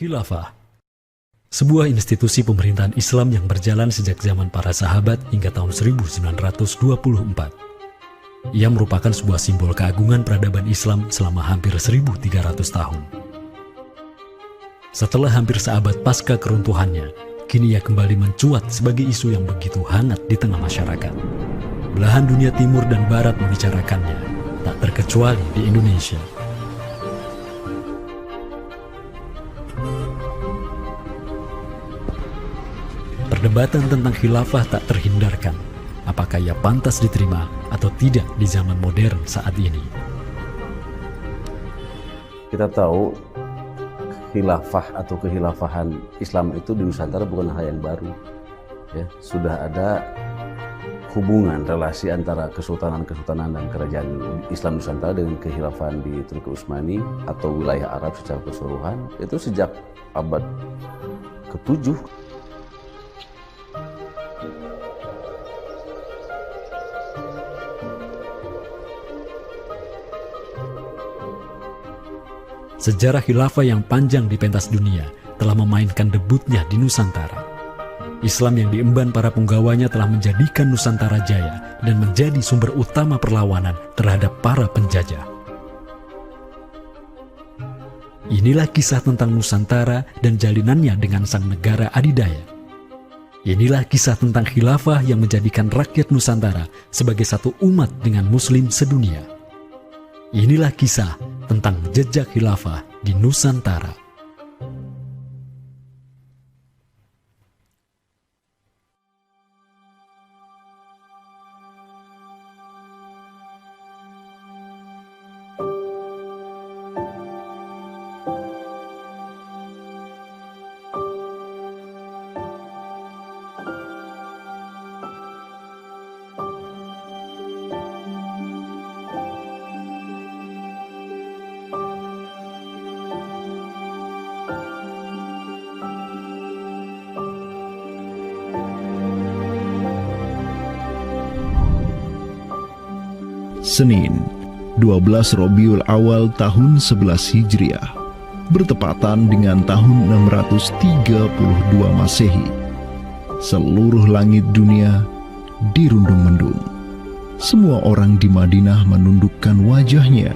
Khilafah, sebuah institusi pemerintahan Islam yang berjalan sejak zaman para sahabat hingga tahun 1924. Ia merupakan sebuah simbol keagungan peradaban Islam selama hampir 1.300 tahun. Setelah hampir seabad pasca keruntuhannya, kini ia kembali mencuat sebagai isu yang begitu hangat di tengah masyarakat. Belahan dunia timur dan barat membicarakannya, tak terkecuali di Indonesia. Perdebatan tentang khilafah tak terhindarkan. Apakah ia pantas diterima atau tidak di zaman modern saat ini? Kita tahu khilafah atau kehilafahan Islam itu di Nusantara bukan hal yang baru. Ya, sudah ada hubungan relasi antara kesultanan-kesultanan dan kerajaan Islam Nusantara dengan kehilafahan di Turki Utsmani atau wilayah Arab secara keseluruhan itu sejak abad ke-7. Sejarah khilafah yang panjang di pentas dunia telah memainkan debutnya di Nusantara. Islam yang diemban para punggawanya telah menjadikan Nusantara jaya dan menjadi sumber utama perlawanan terhadap para penjajah. Inilah kisah tentang Nusantara dan jalinannya dengan sang negara adidaya. Inilah kisah tentang khilafah yang menjadikan rakyat Nusantara sebagai satu umat dengan Muslim sedunia. Inilah kisah tentang jejak khilafah di Nusantara. Senin, 12 Rabiul Awal tahun 11 Hijriah, bertepatan dengan tahun 632 Masehi. Seluruh langit dunia dirundung mendung. Semua orang di Madinah menundukkan wajahnya,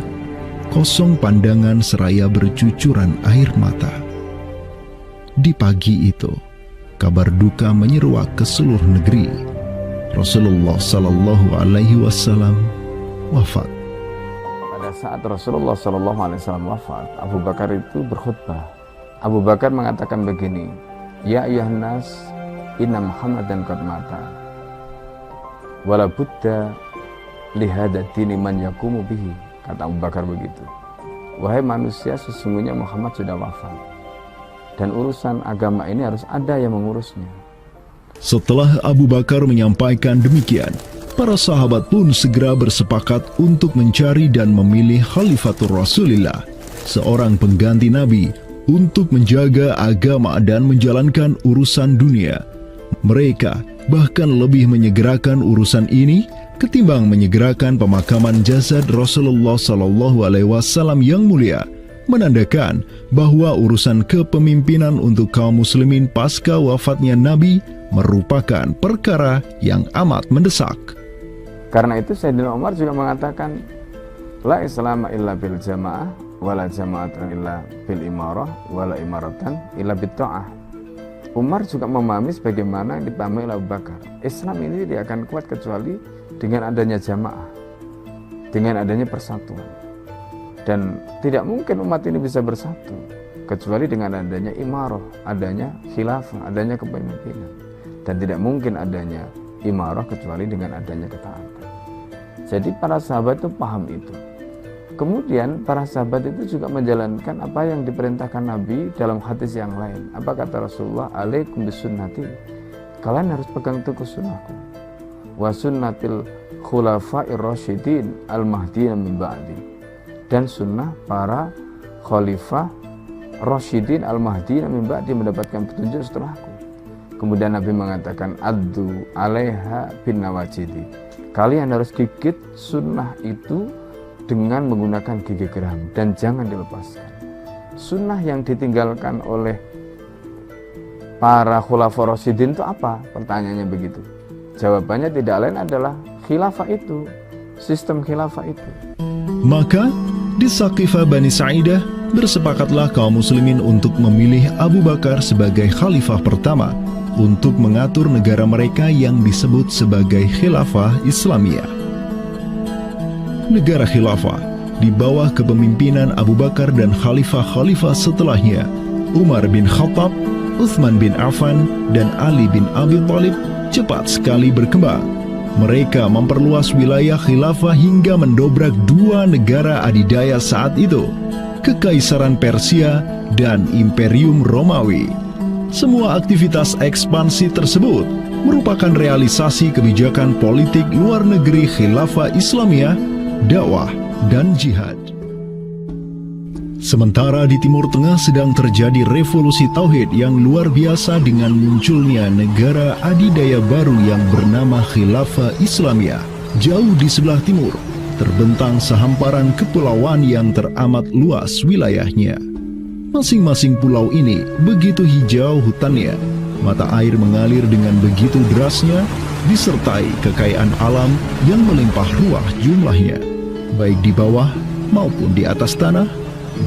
kosong pandangan seraya bercucuran air mata. Di pagi itu, kabar duka menyeruak ke seluruh negeri. Rasulullah Sallallahu Alaihi Wasallam wafat. Pada saat Rasulullah SAW wafat, Abu Bakar itu berkhutbah. Abu Bakar mengatakan begini, Ya ayuhan nas, inna Muhammadan qad mata, wala budda lihada dini man yakumu bihi. Kata Abu Bakar begitu. Wahai manusia, sesungguhnya Muhammad sudah wafat, dan urusan agama ini harus ada yang mengurusnya. Setelah Abu Bakar menyampaikan demikian, para sahabat pun segera bersepakat untuk mencari dan memilih Khalifatur Rasulillah, seorang pengganti Nabi, untuk menjaga agama dan menjalankan urusan dunia. Mereka bahkan lebih menyegerakan urusan ini ketimbang menyegerakan pemakaman jasad Rasulullah SAW yang mulia, menandakan bahwa urusan kepemimpinan untuk kaum muslimin pasca wafatnya Nabi merupakan perkara yang amat mendesak. Karena itu Sayyidina Umar juga mengatakan, La islama illa bil jamaah, wala jama'atan illa bil imarah, wala imaratan illa bil ta'ah. Umar juga memahami sebagaimana yang dipahami oleh Abu Bakar. Islam ini tidak akan kuat kecuali dengan adanya jamaah, dengan adanya persatuan. Dan tidak mungkin umat ini bisa bersatu kecuali dengan adanya imarah, adanya khilafah, adanya kepemimpinan. Dan tidak mungkin adanya imarah kecuali dengan adanya ketaatan. Jadi para sahabat itu paham itu. Kemudian para sahabat itu juga menjalankan apa yang diperintahkan Nabi dalam hadis yang lain. Apa kata Rasulullah? Alaikum bisunnati. Kalian harus pegang teguh sunnahku. Wa sunnatil khulafa'ir rasyidin al-mahdiyyin min ba'di. Dan sunnah para khalifah rasyidin al-mahdiyyin min ba'di, mendapatkan petunjuk setelahku. Kemudian Nabi mengatakan, Addu alaiha bin nawajidi. Kalian harus gigit sunnah itu dengan menggunakan gigi geram dan jangan dilepaskan. sunnah yang ditinggalkan oleh para khulafaur rasyidin itu apa? Pertanyaannya begitu. Jawabannya tidak lain adalah khilafah itu, sistem khilafah itu. Maka di Saqifah Bani Sa'idah bersepakatlah kaum muslimin untuk memilih Abu Bakar sebagai khalifah pertama untuk mengatur negara mereka yang disebut sebagai khilafah Islamiyah. Negara khilafah di bawah kepemimpinan Abu Bakar dan khalifah-khalifah setelahnya, Umar bin Khattab, Utsman bin Affan, dan Ali bin Abi Thalib cepat sekali berkembang. Mereka memperluas wilayah khilafah hingga mendobrak dua negara adidaya saat itu, Kekaisaran Persia dan Imperium Romawi. Semua aktivitas ekspansi tersebut merupakan realisasi kebijakan politik luar negeri khilafah Islamiyah, dakwah, dan jihad. Sementara di Timur Tengah sedang terjadi revolusi tauhid yang luar biasa dengan munculnya negara adidaya baru yang bernama Khilafah Islamiyah. Jauh di sebelah timur, terbentang sehamparan kepulauan yang teramat luas wilayahnya. Masing-masing pulau ini begitu hijau hutannya, mata air mengalir dengan begitu derasnya, disertai kekayaan alam yang melimpah ruah jumlahnya, baik di bawah maupun di atas tanah,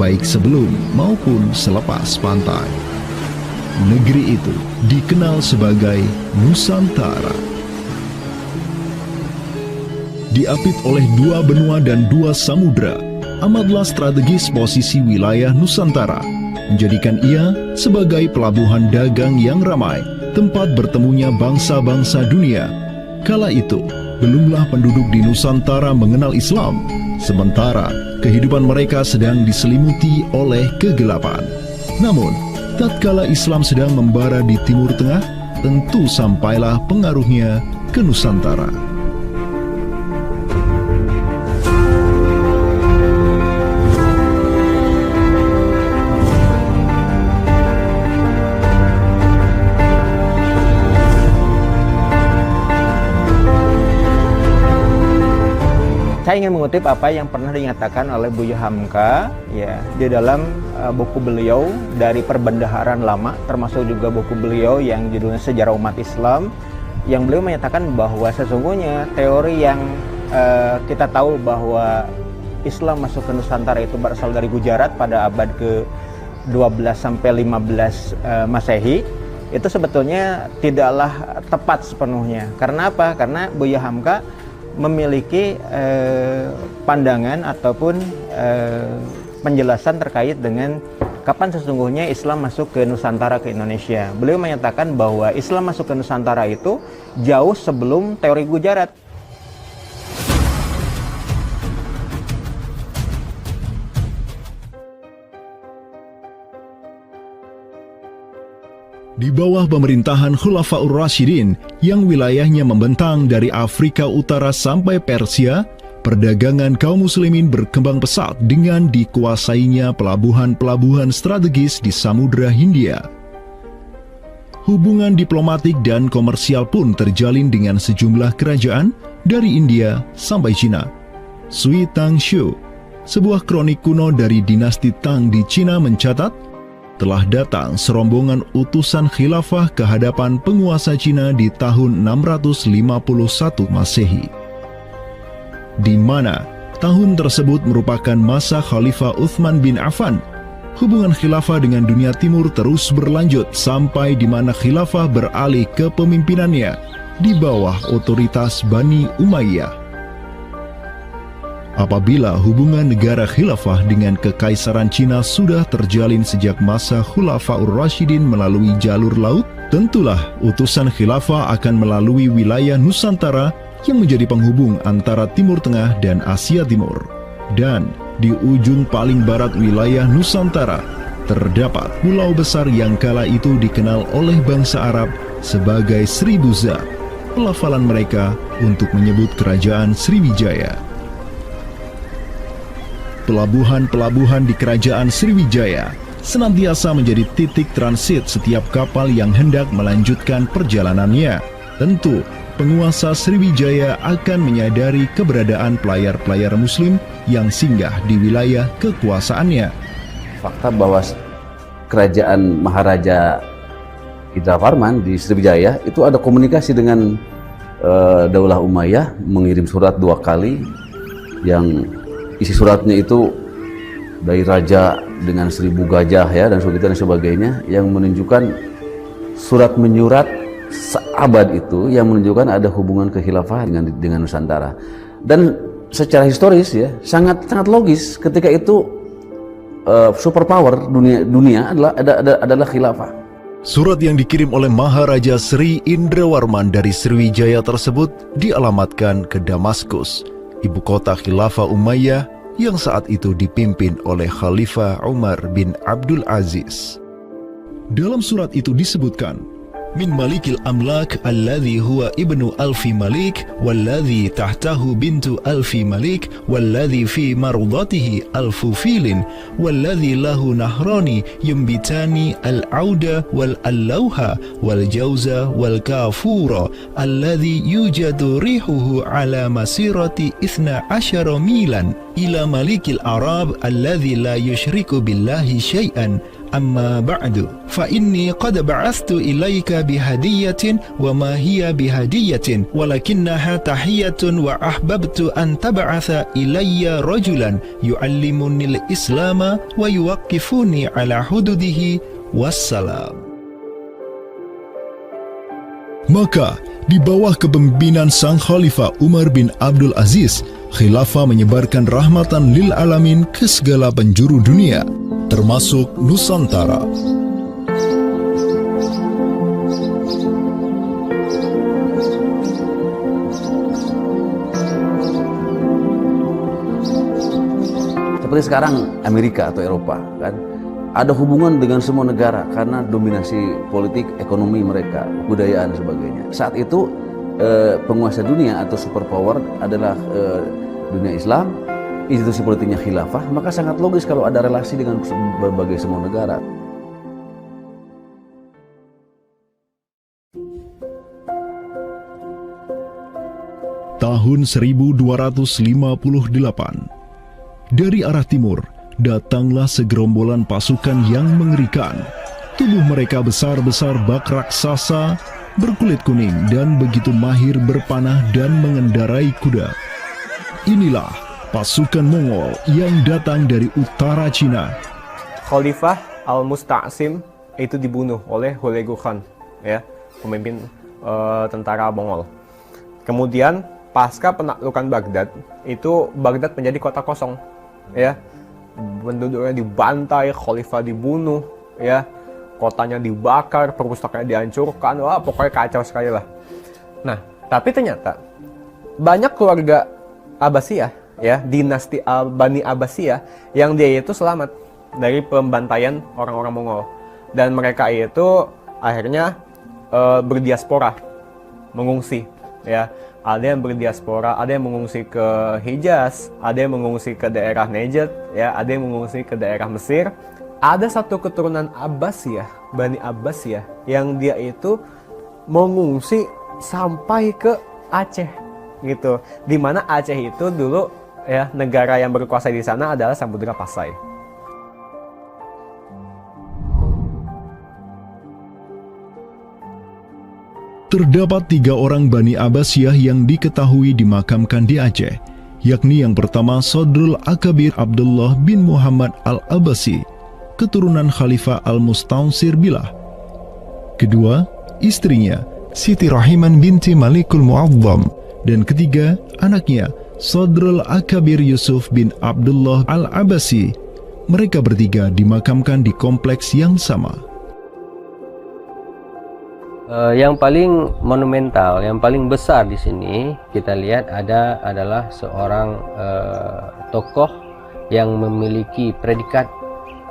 baik sebelum maupun selepas pantai. Negeri itu dikenal sebagai Nusantara. Diapit oleh dua benua dan dua samudra, amatlah strategis posisi wilayah Nusantara, menjadikan ia sebagai pelabuhan dagang yang ramai, tempat bertemunya bangsa-bangsa dunia. Kala itu, belumlah penduduk di Nusantara mengenal Islam, sementara kehidupan mereka sedang diselimuti oleh kegelapan. Namun, tatkala Islam sedang membara di Timur Tengah, tentu sampailah pengaruhnya ke Nusantara. Saya ingin mengutip apa yang pernah dinyatakan oleh Buya Hamka ya di dalam buku beliau dari Perbendaharaan Lama, termasuk juga buku beliau yang judulnya Sejarah Umat Islam, yang beliau menyatakan bahwa sesungguhnya teori yang kita tahu bahwa Islam masuk ke Nusantara itu berasal dari Gujarat pada abad ke-12 sampai 15 Masehi, itu sebetulnya tidaklah tepat sepenuhnya. Karena apa? Karena Buya Hamka memiliki pandangan ataupun penjelasan terkait dengan kapan sesungguhnya Islam masuk ke Nusantara, ke Indonesia. Beliau menyatakan bahwa Islam masuk ke Nusantara itu jauh sebelum teori Gujarat. Di bawah pemerintahan Khulafaur Rasyidin yang wilayahnya membentang dari Afrika Utara sampai Persia, perdagangan kaum muslimin berkembang pesat dengan dikuasainya pelabuhan-pelabuhan strategis di Samudra Hindia. Hubungan diplomatik dan komersial pun terjalin dengan sejumlah kerajaan dari India sampai Cina. Sui Tangshu, sebuah kronik kuno dari dinasti Tang di Cina mencatat, telah datang serombongan utusan khilafah ke hadapan penguasa Cina di tahun 651 Masehi, di mana tahun tersebut merupakan masa Khalifah Utsman bin Affan. Hubungan khilafah dengan dunia timur terus berlanjut sampai di mana khilafah beralih ke pemimpinannya di bawah otoritas Bani Umayyah. Apabila hubungan negara khilafah dengan kekaisaran Cina sudah terjalin sejak masa Khulafaur Rasyidin melalui jalur laut, tentulah utusan khilafah akan melalui wilayah Nusantara yang menjadi penghubung antara Timur Tengah dan Asia Timur. Dan di ujung paling barat wilayah Nusantara, terdapat pulau besar yang kala itu dikenal oleh bangsa Arab sebagai Sribuza, pelafalan mereka untuk menyebut kerajaan Sriwijaya. Pelabuhan-pelabuhan di kerajaan Sriwijaya senantiasa menjadi titik transit setiap kapal yang hendak melanjutkan perjalanannya. Tentu, penguasa Sriwijaya akan menyadari keberadaan pelayar-pelayar muslim yang singgah di wilayah kekuasaannya. fakta bahwa kerajaan Maharaja Indravarman di Sriwijaya itu ada komunikasi dengan Daulah Umayyah, mengirim surat 2 kali yang isi suratnya itu dari raja dengan 1000 gajah ya dan sebagainya, yang menunjukkan surat menyurat seabad itu yang menunjukkan ada hubungan kekhilafahan dengan Nusantara. Dan secara historis ya sangat logis ketika itu superpower dunia adalah khilafah. Surat yang dikirim oleh Maharaja Sri Indrawarman dari Sriwijaya tersebut dialamatkan ke Damaskus, ibu kota Khilafah Umayyah yang saat itu dipimpin oleh Khalifah Umar bin Abdul Aziz. Dalam surat itu disebutkan, min malikil amlak alladhi huwa ibnu alfi malik walladhi tahtahu bintu alfi malik walladhi fi marudatihi alfu filin walladhi lahu nahrani yumbitani al-auda wal-allawha wal-jawza wal-kafura alladhi yujadu rihuhu ala masirati 12 milan ila malikil arab alladhi la yushriku billahi syai'an. Amma ba'du, fa inni qad ba'athtu ilaika bihadiyatin wa ma hiya bihadiyatin walakinnaha tahiyatun wa ahbabtu an tab'atha ilayya rajulan yu'allimunil islama wa yuwaqqifuni ala hududihi wassalam. Maka di bawah kepemimpinan sang Khalifah Umar bin Abdul Aziz, khilafah menyebarkan rahmatan lil alamin ke segala penjuru dunia, termasuk Nusantara. Seperti sekarang Amerika atau Eropa kan ada hubungan dengan semua negara karena dominasi politik, ekonomi mereka, budayaan dan sebagainya. Saat itu penguasa dunia atau superpower adalah dunia Islam, institusi politiknya khilafah, maka sangat logis kalau ada relasi dengan berbagai semua negara. Tahun 1258, dari arah timur datanglah segerombolan pasukan yang mengerikan. Tubuh mereka besar-besar bak raksasa, berkulit kuning dan begitu mahir berpanah dan mengendarai kuda. Inilah pasukan Mongol yang datang dari utara Cina. Khalifah Al-Musta'sim itu dibunuh oleh Hulagu Khan, ya, pemimpin tentara Mongol. Kemudian pasca penaklukan Baghdad, itu Baghdad menjadi kota kosong, ya. Penduduknya dibantai, khalifah dibunuh, ya. Kotanya dibakar, perpustakaan dihancurkan, wah pokoknya kacau sekali lah. Nah, tapi ternyata banyak keluarga Abbasiyah, ya, dinasti Bani Abbasiyah yang dia itu selamat dari pembantaian orang-orang Mongol, dan mereka itu akhirnya berdiaspora, mengungsi, ya. Ada yang berdiaspora, ada yang mengungsi ke Hijaz, ada yang mengungsi ke daerah Najd, ya, ada yang mengungsi ke daerah Mesir. Ada satu keturunan Abbasiyah, Bani Abbasiyah, yang dia itu mengungsi sampai ke Aceh, gitu. Dimana Aceh itu dulu, ya, negara yang berkuasa di sana adalah Samudra Pasai. Terdapat 3 orang Bani Abbasiyah yang diketahui dimakamkan di Aceh, yakni yang pertama Sodrul Akabir Abdullah bin Muhammad Al-Abbasi, keturunan Khalifah Al-Mustaunsir Billah. Kedua, istrinya Siti Rahiman binti Malikul Mu'azzam, dan ketiga, anaknya Sodrul Akabir Yusuf bin Abdullah Al-Abbasi. Mereka bertiga dimakamkan di kompleks yang sama. Yang paling monumental, yang paling besar di sini kita lihat adalah seorang tokoh yang memiliki predikat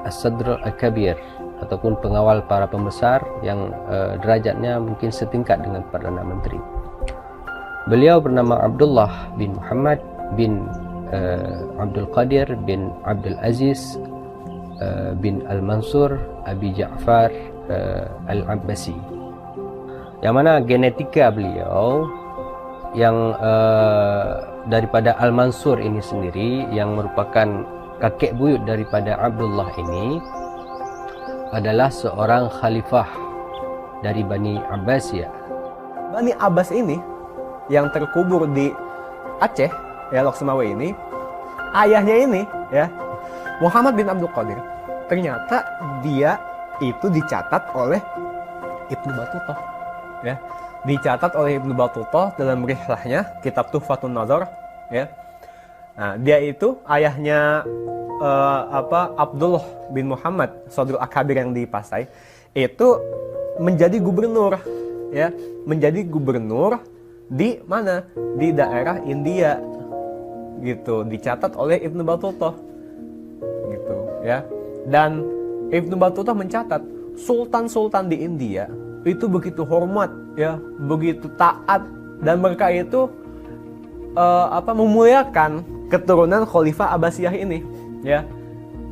As-Sadr Al-Kabir ataupun pengawal para pembesar yang derajatnya mungkin setingkat dengan Perdana Menteri. Beliau bernama Abdullah bin Muhammad bin Abdul Qadir bin Abdul Aziz bin Al-Mansur Abi Ja'far Al-Abbasi, yang mana genetika beliau yang daripada Al-Mansur ini sendiri yang merupakan kakek buyut daripada Abdullah ini adalah seorang khalifah dari Bani Abbasiyah. Bani Abbas ini yang terkubur di Aceh, ya, Lok Sumawe ini, ayahnya ini, ya, Muhammad bin Abdul Qadir, ternyata dia itu dicatat oleh Ibnu Battuta, ya, dicatat oleh Ibnu Battuta dalam rihlahnya kitab Tuhfatun Nazar, ya. Nah, dia itu ayahnya Abdullah bin Muhammad Sodrul Akabir yang di Pasai itu menjadi gubernur, ya, menjadi gubernur di mana, di daerah India, gitu, dicatat oleh Ibnu Battuta, gitu, ya. Dan Ibnu Battuta mencatat sultan-sultan di India itu begitu hormat, ya, begitu taat, dan mereka itu memuliakan keturunan Khalifah Abbasiyah ini, ya,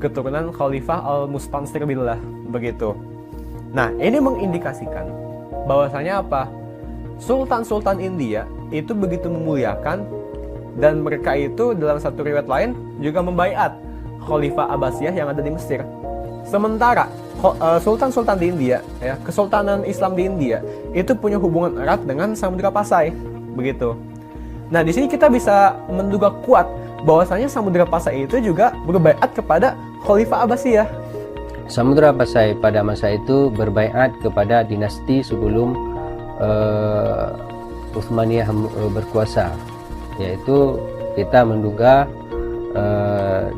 keturunan Khalifah Al-Mustansir Billah, begitu. Nah, ini mengindikasikan bahwasanya apa? Sultan-sultan India itu begitu memuliakan, dan mereka itu dalam satu riwayat lain juga membaiat Khalifah Abbasiyah yang ada di Mesir. Sementara sultan-sultan di India, ya, Kesultanan Islam di India itu punya hubungan erat dengan Samudra Pasai, begitu. Nah, di sini kita bisa menduga kuat bahwasanya Samudra Pasai itu juga berbaiat kepada Khalifah Abbasiyah. Samudra Pasai pada masa itu berbaiat kepada dinasti sebelum Utsmaniyah berkuasa, yaitu kita menduga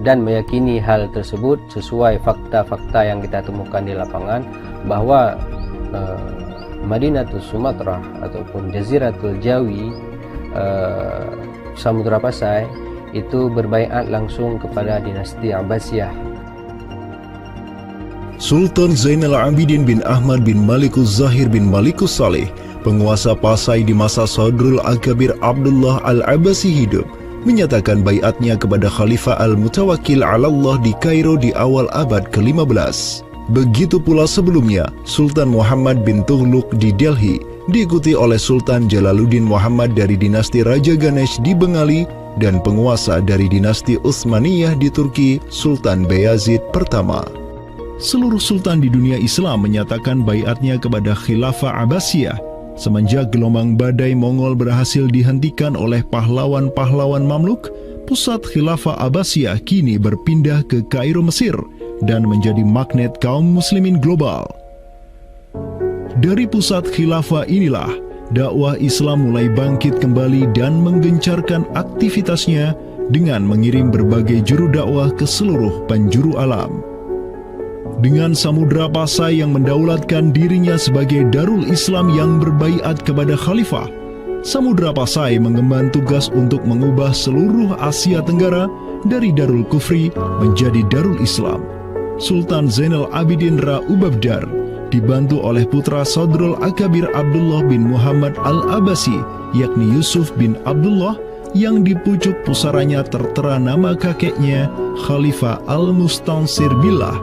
dan meyakini hal tersebut sesuai fakta-fakta yang kita temukan di lapangan bahwa Madinatul Sumatera ataupun Jaziratul Jawi, Samudra Pasai itu berbaiat langsung kepada dinasti Abbasiyah. Sultan Zainal Abidin bin Ahmad bin Malikus Zahir bin Malikus Saleh, penguasa Pasai di masa Sodrul Akabir Abdullah Al-Abbasi hidup, menyatakan baiatnya kepada Khalifah Al-Mutawakkil 'ala Allah di Kairo di awal abad ke-15. Begitu pula sebelumnya, Sultan Muhammad bin Tughluk di Delhi diikuti oleh Sultan Jalaluddin Muhammad dari dinasti Raja Ganesh di Bengali dan penguasa dari dinasti Utsmaniyah di Turki, Sultan Bayazid pertama. Seluruh sultan di dunia Islam menyatakan baiatnya kepada Khilafah Abbasiyah semenjak gelombang badai Mongol berhasil dihentikan oleh pahlawan-pahlawan Mamluk. Pusat Khilafah Abbasiyah kini berpindah ke Kairo, Mesir, dan menjadi magnet kaum muslimin global. Dari pusat khilafah inilah dakwah Islam mulai bangkit kembali dan menggencarkan aktivitasnya dengan mengirim berbagai juru dakwah ke seluruh penjuru alam. Dengan Samudra Pasai yang mendaulatkan dirinya sebagai Darul Islam yang berbaiat kepada khalifah, Samudra Pasai mengemban tugas untuk mengubah seluruh Asia Tenggara dari Darul Kufri menjadi Darul Islam. Sultan Zainal Abidin Ra Ubabdar dibantu oleh putra Sodrul Akabir Abdullah bin Muhammad Al-Abbasi, yakni Yusuf bin Abdullah, yang di pucuk pusaranya tertera nama kakeknya Khalifah Al-Mustansir Billah,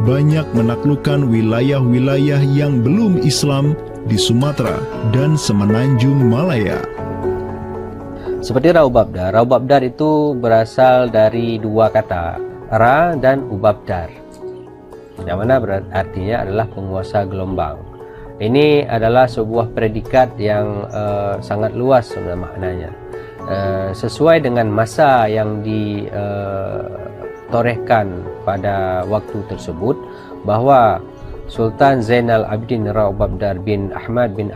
banyak menaklukkan wilayah-wilayah yang belum Islam di Sumatera dan Semenanjung Malaya. Seperti Ra Ubabdar. Ra Ubabdar itu berasal dari dua kata, Ra dan Ubabdar, yang mana artinya adalah penguasa gelombang. Ini adalah sebuah predikat yang sangat luas sebenarnya maknanya, sesuai dengan masa yang ditorehkan pada waktu tersebut, bahwa Sultan Zainal Abidin Ra Ubabdar bin Ahmad bin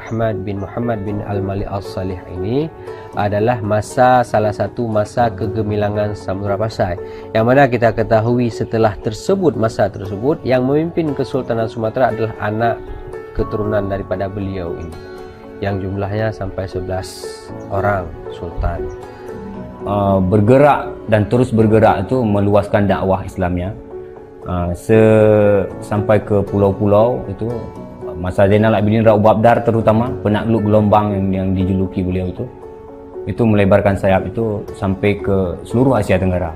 Muhammad bin Al-Malik Al-Salih ini adalah salah satu masa kegemilangan Samudra Pasai, yang mana kita ketahui setelah masa tersebut yang memimpin Kesultanan Sumatera adalah anak keturunan daripada beliau ini, yang jumlahnya sampai 11 orang sultan. Bergerak dan terus bergerak itu meluaskan dakwah Islamnya sampai ke pulau-pulau. Itu masa Zainal Abidin Ra Ubabdar, terutama penakluk gelombang yang dijuluki beliau itu melebarkan sayap itu sampai ke seluruh Asia Tenggara.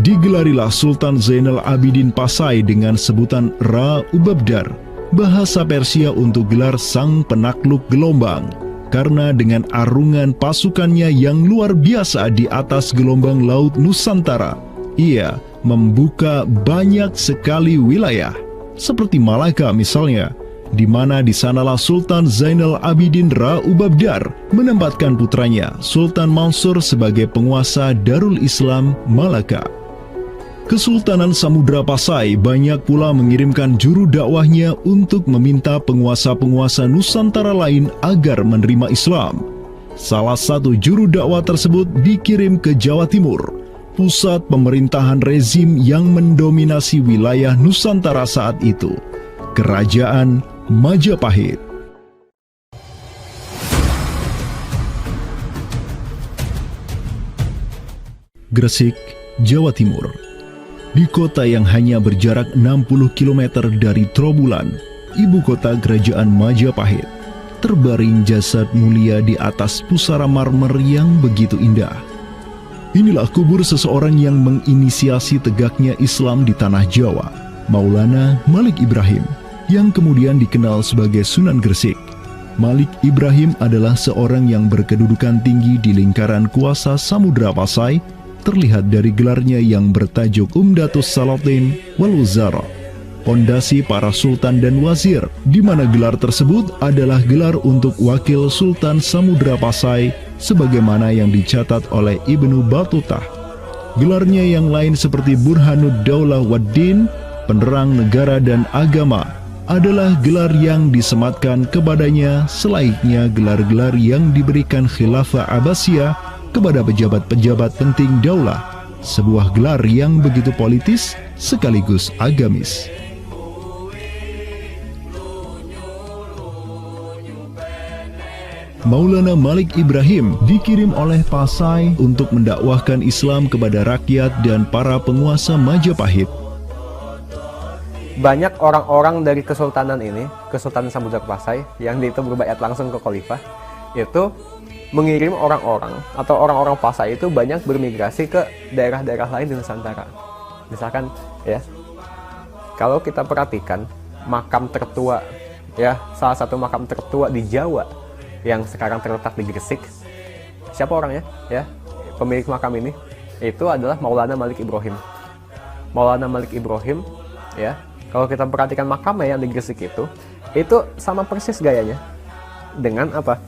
Digelarilah Sultan Zainal Abidin Pasai dengan sebutan Ra Ubabdar, bahasa Persia untuk gelar sang penakluk gelombang, karena dengan arungan pasukannya yang luar biasa di atas gelombang laut Nusantara, ia membuka banyak sekali wilayah, seperti Malaka misalnya, di mana di sanalah Sultan Zainal Abidin Ra Ubabdar menempatkan putranya Sultan Mansur sebagai penguasa Darul Islam Malaka. Kesultanan Samudra Pasai banyak pula mengirimkan juru dakwahnya untuk meminta penguasa-penguasa Nusantara lain agar menerima Islam. Salah satu juru dakwah tersebut dikirim ke Jawa Timur, pusat pemerintahan rezim yang mendominasi wilayah Nusantara saat itu, Kerajaan Majapahit. Gresik, Jawa Timur. Di kota yang hanya berjarak 60 km dari Trowulan, ibu kota Kerajaan Majapahit, terbaring jasad mulia di atas pusara marmer yang begitu indah. Inilah kubur seseorang yang menginisiasi tegaknya Islam di tanah Jawa, Maulana Malik Ibrahim, yang kemudian dikenal sebagai Sunan Gresik. Malik Ibrahim adalah seorang yang berkedudukan tinggi di lingkaran kuasa Samudra Pasai, terlihat dari gelarnya yang bertajuk Umdatus Salatin wal Wuzara, pondasi para sultan dan wazir, di mana gelar tersebut adalah gelar untuk wakil Sultan Samudra Pasai sebagaimana yang dicatat oleh Ibnu Batutah. Gelarnya yang lain seperti Burhanud Daulah Waddin, penerang negara dan agama, adalah gelar yang disematkan kepadanya selayaknya gelar-gelar yang diberikan Khilafah Abbasiyah kepada pejabat-pejabat penting daulah, sebuah gelar yang begitu politis sekaligus agamis. Maulana Malik Ibrahim dikirim oleh Pasai untuk mendakwahkan Islam kepada rakyat dan para penguasa Majapahit. Banyak orang-orang dari kesultanan ini, Kesultanan Samudra Pasai, yang itu berbaiat langsung ke khalifah, itu mengirim orang-orang atau orang-orang Pasai itu banyak bermigrasi ke daerah-daerah lain di Nusantara. Misalkan ya, kalau kita perhatikan makam tertua ya, salah satu makam tertua di Jawa yang sekarang terletak di Gresik, siapa orangnya ya? Pemilik makam ini itu adalah Maulana Malik Ibrahim. Maulana Malik Ibrahim ya, kalau kita perhatikan makamnya yang di Gresik itu sama persis gayanya dengan apa?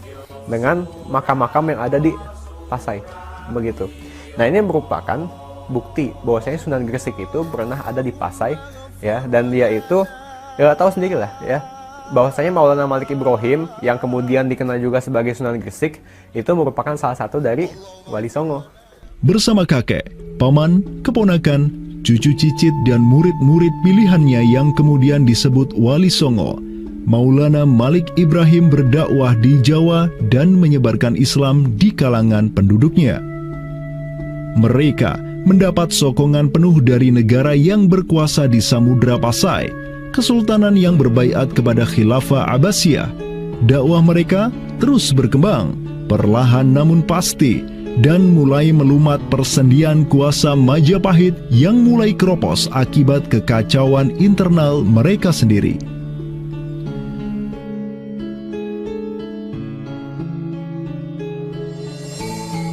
Dengan makam-makam yang ada di Pasai, begitu. Nah, ini merupakan bukti bahwasanya Sunan Gresik itu pernah ada di Pasai ya, dan dia itu ya tahu sendirilah ya, bahwasanya Maulana Malik Ibrahim yang kemudian dikenal juga sebagai Sunan Gresik itu merupakan salah satu dari Wali Songo. Bersama kakek, paman, keponakan, cucu cicit dan murid-murid pilihannya yang kemudian disebut Wali Songo, Maulana Malik Ibrahim berdakwah di Jawa dan menyebarkan Islam di kalangan penduduknya. Mereka mendapat sokongan penuh dari negara yang berkuasa di Samudra Pasai, kesultanan yang berbaiat kepada Khilafah Abbasiyah. Dakwah mereka terus berkembang, perlahan namun pasti, dan mulai melumat persendian kuasa Majapahit yang mulai keropos akibat kekacauan internal mereka sendiri.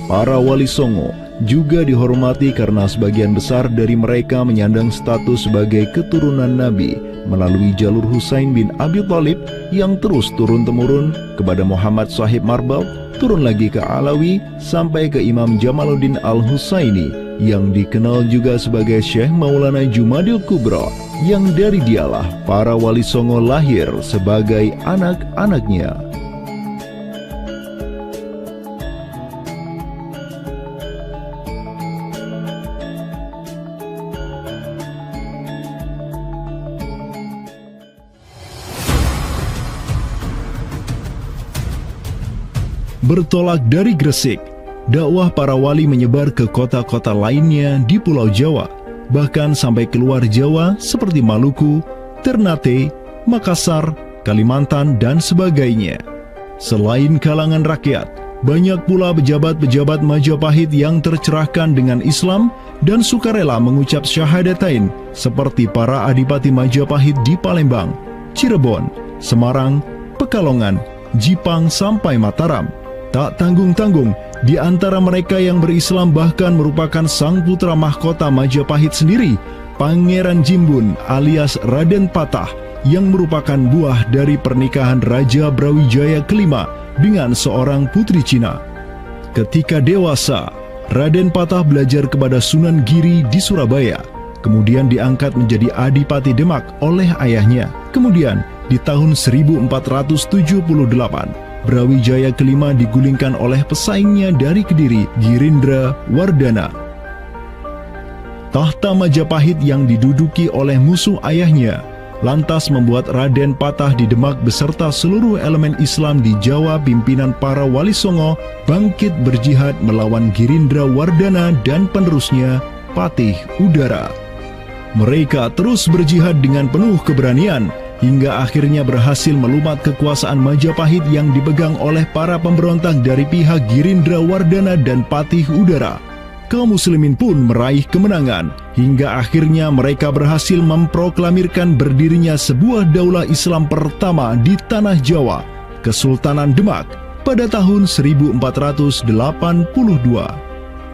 Para Wali Songo juga dihormati karena sebagian besar dari mereka menyandang status sebagai keturunan Nabi melalui jalur Husain bin Abi Thalib yang terus turun-temurun kepada Muhammad Sahib Marbal, turun lagi ke Alawi sampai ke Imam Jamaluddin Al-Husaini yang dikenal juga sebagai Syekh Maulana Jumadil Kubra, yang dari dialah para Wali Songo lahir sebagai anak-anaknya. Bertolak dari Gresik, dakwah para wali menyebar ke kota-kota lainnya di Pulau Jawa, bahkan sampai keluar Jawa seperti Maluku, Ternate, Makassar, Kalimantan, dan sebagainya. Selain kalangan rakyat, banyak pula pejabat-pejabat Majapahit yang tercerahkan dengan Islam dan sukarela mengucap syahadatain, seperti para adipati Majapahit di Palembang, Cirebon, Semarang, Pekalongan, Jipang sampai Mataram. Tak tanggung-tanggung, di antara mereka yang berislam bahkan merupakan sang putra mahkota Majapahit sendiri, Pangeran Jimbun alias Raden Patah, yang merupakan buah dari pernikahan Raja Brawijaya kelima dengan seorang putri Cina. Ketika dewasa, Raden Patah belajar kepada Sunan Giri di Surabaya, kemudian diangkat menjadi Adipati Demak oleh ayahnya. Kemudian di tahun 1478, Brawijaya kelima digulingkan oleh pesaingnya dari Kediri, Girindra Wardana. Tahta Majapahit yang diduduki oleh musuh ayahnya lantas membuat Raden Patah di Demak beserta seluruh elemen Islam di Jawa pimpinan para Wali Songo bangkit berjihad melawan Girindra Wardana dan penerusnya Patih Udara. Mereka terus berjihad dengan penuh keberanian hingga akhirnya berhasil melumat kekuasaan Majapahit yang dipegang oleh para pemberontak dari pihak Girindra Wardana dan Patih Udara. Kaum muslimin pun meraih kemenangan hingga akhirnya mereka berhasil memproklamirkan berdirinya sebuah daulah Islam pertama di tanah Jawa, Kesultanan Demak, pada tahun 1482.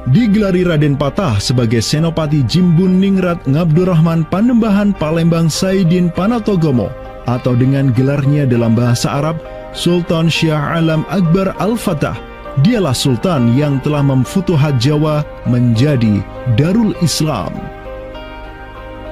Digelari Raden Patah sebagai Senopati Jimbun Ningrat Ngabdurrahman Panembahan Palembang Saidin Panatogomo, atau dengan gelarnya dalam bahasa Arab Sultan Syah Alam Akbar Al-Fatah. Dialah Sultan yang telah memfutuhat Jawa menjadi Darul Islam.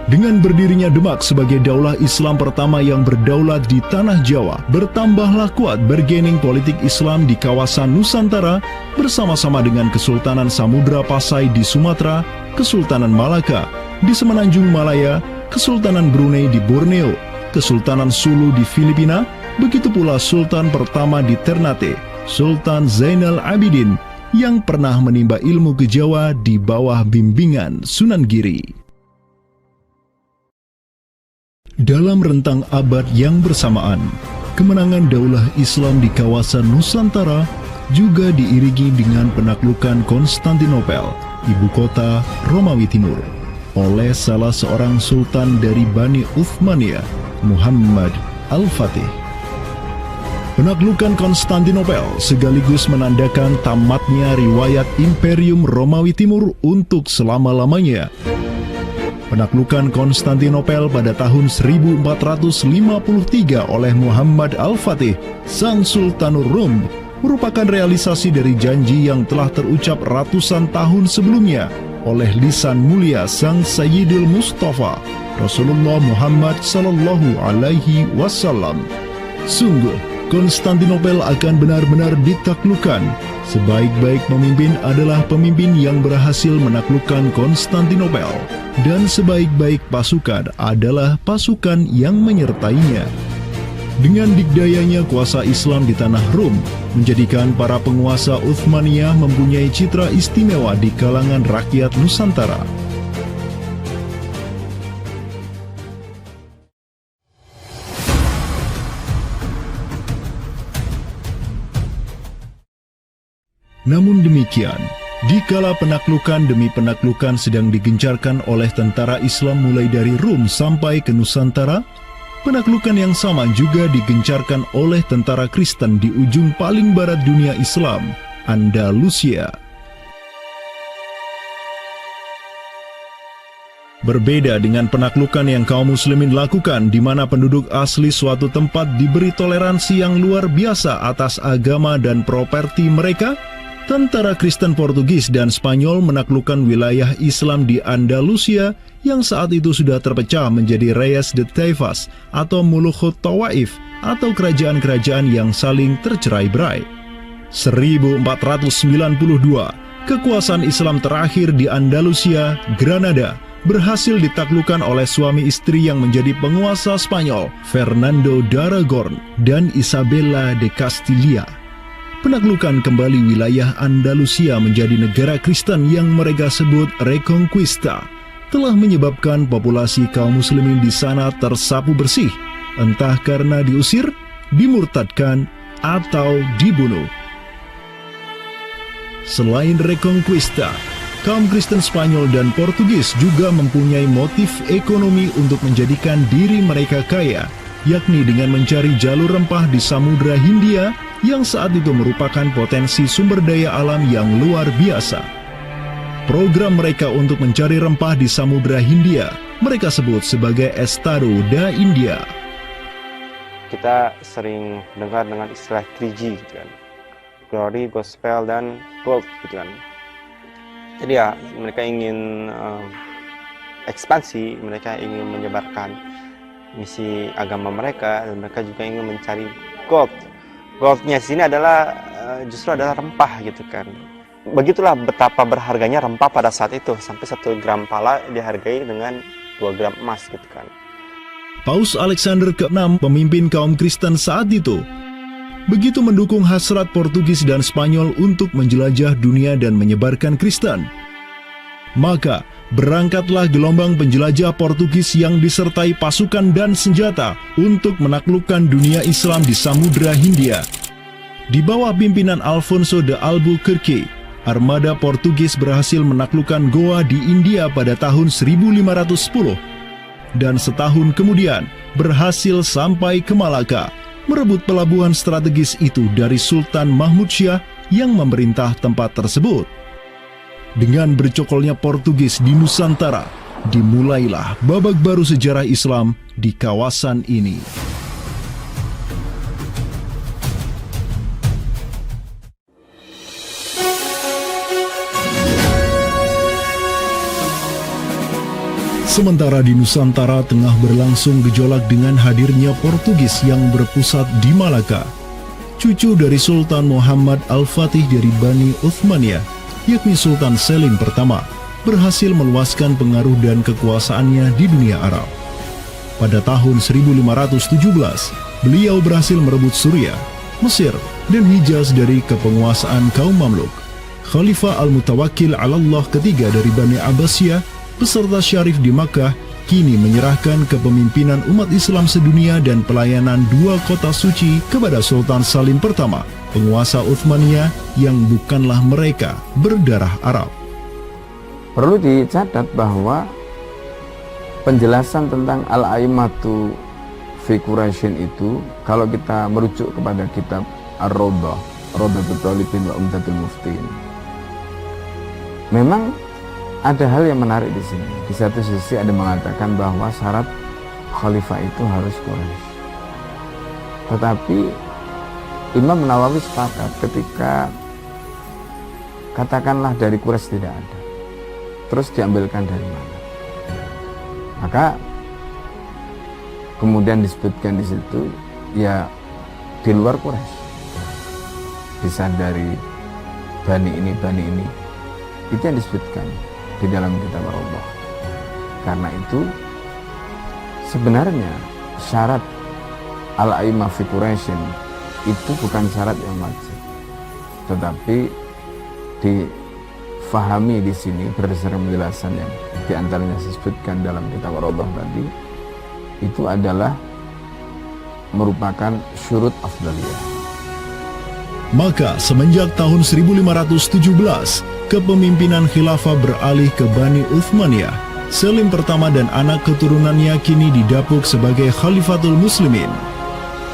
Dengan berdirinya Demak sebagai daulah Islam pertama yang berdaulat di tanah Jawa, bertambahlah kuat bargaining politik Islam di kawasan Nusantara bersama-sama dengan Kesultanan Samudra Pasai di Sumatera, Kesultanan Malaka di Semenanjung Malaya, Kesultanan Brunei di Borneo, Kesultanan Sulu di Filipina, begitu pula Sultan pertama di Ternate, Sultan Zainal Abidin, yang pernah menimba ilmu ke Jawa di bawah bimbingan Sunan Giri. Dalam rentang abad yang bersamaan, kemenangan daulah Islam di kawasan Nusantara juga diiringi dengan penaklukan Konstantinopel, ibu kota Romawi Timur, oleh salah seorang sultan dari Bani Uthmaniyah, Muhammad Al-Fatih. Penaklukan Konstantinopel sekaligus menandakan tamatnya riwayat Imperium Romawi Timur untuk selama-lamanya. Penaklukan Konstantinopel pada tahun 1453 oleh Muhammad Al-Fatih, sang Sultanur Rum, merupakan realisasi dari janji yang telah terucap ratusan tahun sebelumnya oleh lisan mulia sang Sayyidul Mustafa, Rasulullah Muhammad Sallallahu Alaihi Wasallam. Sungguh, Konstantinopel akan benar-benar ditaklukkan. Sebaik-baik pemimpin adalah pemimpin yang berhasil menaklukkan Konstantinopel, dan sebaik-baik pasukan adalah pasukan yang menyertainya. Dengan dikdayanya kuasa Islam di tanah Rum, menjadikan para penguasa Uthmaniyah mempunyai citra istimewa di kalangan rakyat Nusantara. Namun demikian, dikala penaklukan demi penaklukan sedang digencarkan oleh tentara Islam mulai dari Rum sampai ke Nusantara, penaklukan yang sama juga digencarkan oleh tentara Kristen di ujung paling barat dunia Islam, Andalusia. Berbeda dengan penaklukan yang kaum muslimin lakukan, di mana penduduk asli suatu tempat diberi toleransi yang luar biasa atas agama dan properti mereka, tentara Kristen Portugis dan Spanyol menaklukkan wilayah Islam di Andalusia yang saat itu sudah terpecah menjadi Reyes de Taifas atau Mulukhut Tawaif, atau kerajaan-kerajaan yang saling tercerai-berai. 1492, kekuasaan Islam terakhir di Andalusia, Granada, berhasil ditaklukkan oleh suami istri yang menjadi penguasa Spanyol, Fernando de Aragorn dan Isabella de Castilla. Penaklukan kembali wilayah Andalusia menjadi negara Kristen yang mereka sebut Reconquista telah menyebabkan populasi kaum muslimin di sana tersapu bersih, entah karena diusir, dimurtadkan, atau dibunuh. Selain Reconquista, kaum Kristen Spanyol dan Portugis juga mempunyai motif ekonomi untuk menjadikan diri mereka kaya, yakni dengan mencari jalur rempah di Samudra Hindia yang saat itu merupakan potensi sumber daya alam yang luar biasa. Program mereka untuk mencari rempah di Samudra Hindia mereka sebut sebagai Estado da India. Kita sering dengar dengan istilah 3G gitu kan. Glory, Gospel, dan Gold gitu kan. Jadi ya mereka ingin ekspansi, mereka ingin menyebarkan misi agama mereka, dan mereka juga ingin mencari gold. Goldnya di sini adalah justru adalah rempah gitu kan. Begitulah betapa berharganya rempah pada saat itu, sampai 1 gram pala dihargai dengan 2 gram emas gitu kan. Paus Alexander ke-6, pemimpin kaum Kristen saat itu, begitu mendukung hasrat Portugis dan Spanyol untuk menjelajah dunia dan menyebarkan Kristen. Maka, berangkatlah gelombang penjelajah Portugis yang disertai pasukan dan senjata untuk menaklukkan dunia Islam di Samudra Hindia. Di bawah pimpinan Alfonso de Albuquerque, armada Portugis berhasil menaklukkan Goa di India pada tahun 1510. Dan setahun kemudian, berhasil sampai ke Malaka, merebut pelabuhan strategis itu dari Sultan Mahmud Syah yang memerintah tempat tersebut. Dengan bercokolnya Portugis di Nusantara, dimulailah babak baru sejarah Islam di kawasan ini. Sementara di Nusantara tengah berlangsung gejolak dengan hadirnya Portugis yang berpusat di Malaka. Cucu dari Sultan Muhammad Al-Fatih dari Bani Uthmaniyah, yakni Sultan Selim pertama, berhasil meluaskan pengaruh dan kekuasaannya di dunia Arab. Pada tahun 1517, beliau berhasil merebut Suriah, Mesir, dan Hijaz dari kepenguasaan kaum Mamluk. Khalifah Al-Mutawakkil 'alallah ketiga dari Bani Abbasiyah beserta Syarif di Makkah kini menyerahkan kepemimpinan umat Islam sedunia dan pelayanan 2 kota suci kepada Sultan Salim pertama, penguasa Uthmaniyah yang bukanlah mereka berdarah Arab. Perlu dicatat bahwa penjelasan tentang Al-A'immatu fi Quraisyin itu, kalau kita merujuk kepada kitab Ar-Rawdah, Rawdatul Talibin wa Umdatul Muftin, memang ada hal yang menarik di sini. Di satu sisi ada mengatakan bahwa syarat khalifah itu harus Quraisy. Tetapi Imam Nawawi sepakat ketika katakanlah dari Quraisy tidak ada, terus diambilkan dari mana? Maka kemudian disebutkan di situ ya di luar Quraisy, bisa dari bani ini, itu yang disebutkan di dalam kitab Allah. Karena itu sebenarnya syarat al-a'immah fi Quraisyin itu bukan syarat yang wajib, tetapi difahami di sini berdasarkan penjelasan yang diantaranya disebutkan dalam kitab Allah tadi, itu adalah merupakan syurut afdaliyah. Maka semenjak tahun 1517, kepemimpinan khilafah beralih ke Bani Uthmaniyah. Selim pertama dan anak keturunannya kini didapuk sebagai Khalifatul Muslimin.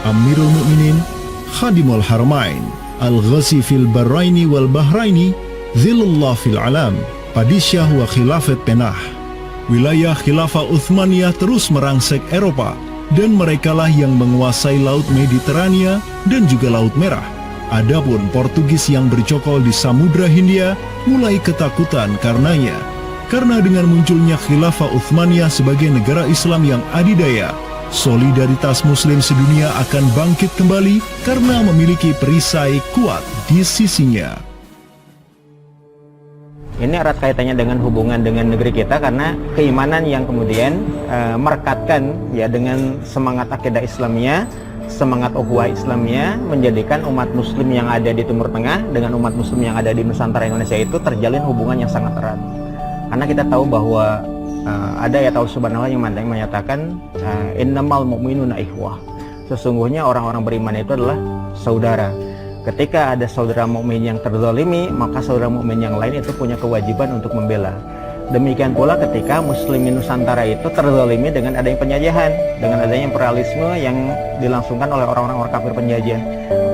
Amirul Mukminin, Khadimul Haramain, Al-Ghazi fil Bahraini wal Bahraini, Zilullah fil Alam, Padisyah wa Khilafat Penah. Wilayah Khilafah Uthmaniyah terus merangsek Eropa, dan merekalah yang menguasai Laut Mediterania dan juga Laut Merah. Adapun Portugis yang bercokol di Samudra Hindia mulai ketakutan karenanya. Karena dengan munculnya Khilafah Uthmaniyah sebagai negara Islam yang adidaya, solidaritas Muslim sedunia akan bangkit kembali karena memiliki perisai kuat di sisinya. Ini erat kaitannya dengan hubungan dengan negeri kita, karena keimanan yang kemudian merekatkan ya dengan semangat akidah Islamiyah, semangat ukhuwah Islamiyah, menjadikan umat muslim yang ada di Timur Tengah dengan umat muslim yang ada di Nusantara Indonesia itu terjalin hubungan yang sangat erat. Karena kita tahu bahwa ada ayat Allah Subhanahu wa Ta'ala yang menyatakan innamal mu'minuna ikhwah. Sesungguhnya orang-orang beriman itu adalah saudara. Ketika ada saudara mukmin yang terzalimi, maka saudara mukmin yang lain itu punya kewajiban untuk membela. Demikian pula ketika Muslimin Nusantara itu terzalimi dengan adanya penjajahan, dengan adanya imperialisme yang dilangsungkan oleh orang-orang kafir penjajah,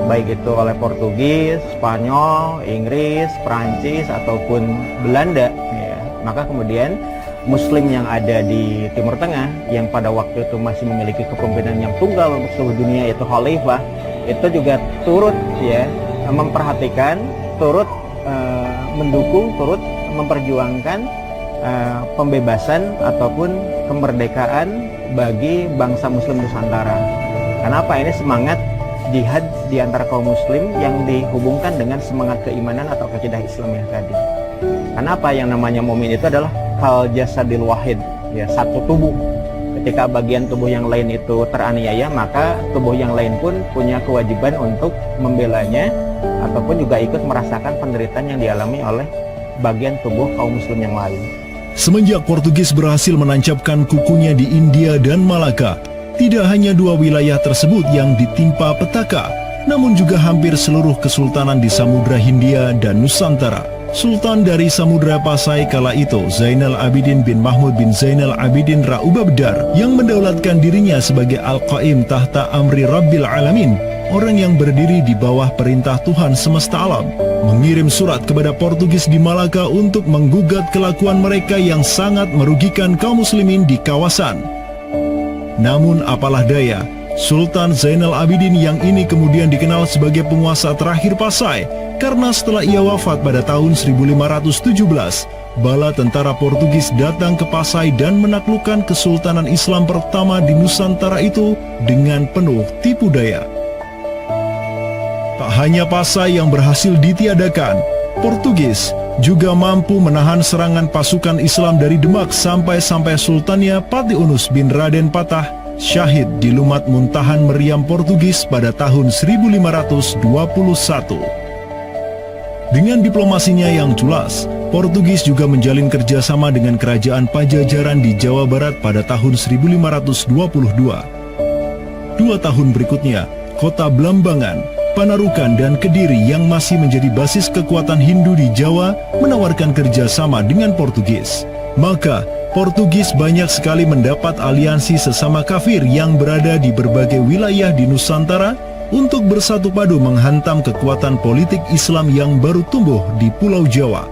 baik itu oleh Portugis, Spanyol, Inggris, Perancis ataupun Belanda. Ya. Maka kemudian Muslim yang ada di Timur Tengah yang pada waktu itu masih memiliki kepemimpinan yang tunggal untuk seluruh dunia, yaitu Khalifah, itu juga turut ya memperhatikan, turut mendukung, turut memperjuangkan pembebasan ataupun kemerdekaan bagi bangsa Muslim Nusantara. Kenapa? Ini semangat jihad di antara kaum Muslim yang dihubungkan dengan semangat keimanan atau akidah Islam yang tadi. Kenapa? Yang namanya mukmin itu adalah kal jasadil wahid, ya, satu tubuh. Ketika bagian tubuh yang lain itu teraniaya, maka tubuh yang lain pun punya kewajiban untuk membelanya ataupun juga ikut merasakan penderitaan yang dialami oleh bagian tubuh kaum Muslim yang lain. Semenjak Portugis berhasil menancapkan kukunya di India dan Malaka, tidak hanya dua wilayah tersebut yang ditimpa petaka, namun juga hampir seluruh kesultanan di Samudra Hindia dan Nusantara. Sultan dari Samudra Pasai kala itu, Zainal Abidin bin Mahmud bin Zainal Abidin Ra Ubabdar, yang mendaulatkan dirinya sebagai Al-Qaim tahta Amri Rabbil Alamin, orang yang berdiri di bawah perintah Tuhan semesta alam, mengirim surat kepada Portugis di Malaka untuk menggugat kelakuan mereka yang sangat merugikan kaum muslimin di kawasan. Namun apalah daya, Sultan Zainal Abidin yang ini kemudian dikenal sebagai penguasa terakhir Pasai, karena setelah ia wafat pada tahun 1517, bala tentara Portugis datang ke Pasai dan menaklukkan kesultanan Islam pertama di Nusantara itu dengan penuh tipu daya. Tak hanya Pasai yang berhasil ditiadakan, Portugis juga mampu menahan serangan pasukan Islam dari Demak sampai Sultannya Patiunus bin Raden Patah syahid di Lumat Muntahan Meriam Portugis pada tahun 1521. Dengan diplomasinya yang culas, Portugis juga menjalin kerjasama dengan kerajaan Pajajaran di Jawa Barat pada tahun 1522. 2 tahun berikutnya, kota Blambangan, Panarukan dan Kediri yang masih menjadi basis kekuatan Hindu di Jawa menawarkan kerjasama dengan Portugis. Maka, Portugis banyak sekali mendapat aliansi sesama kafir yang berada di berbagai wilayah di Nusantara untuk bersatu padu menghantam kekuatan politik Islam yang baru tumbuh di Pulau Jawa.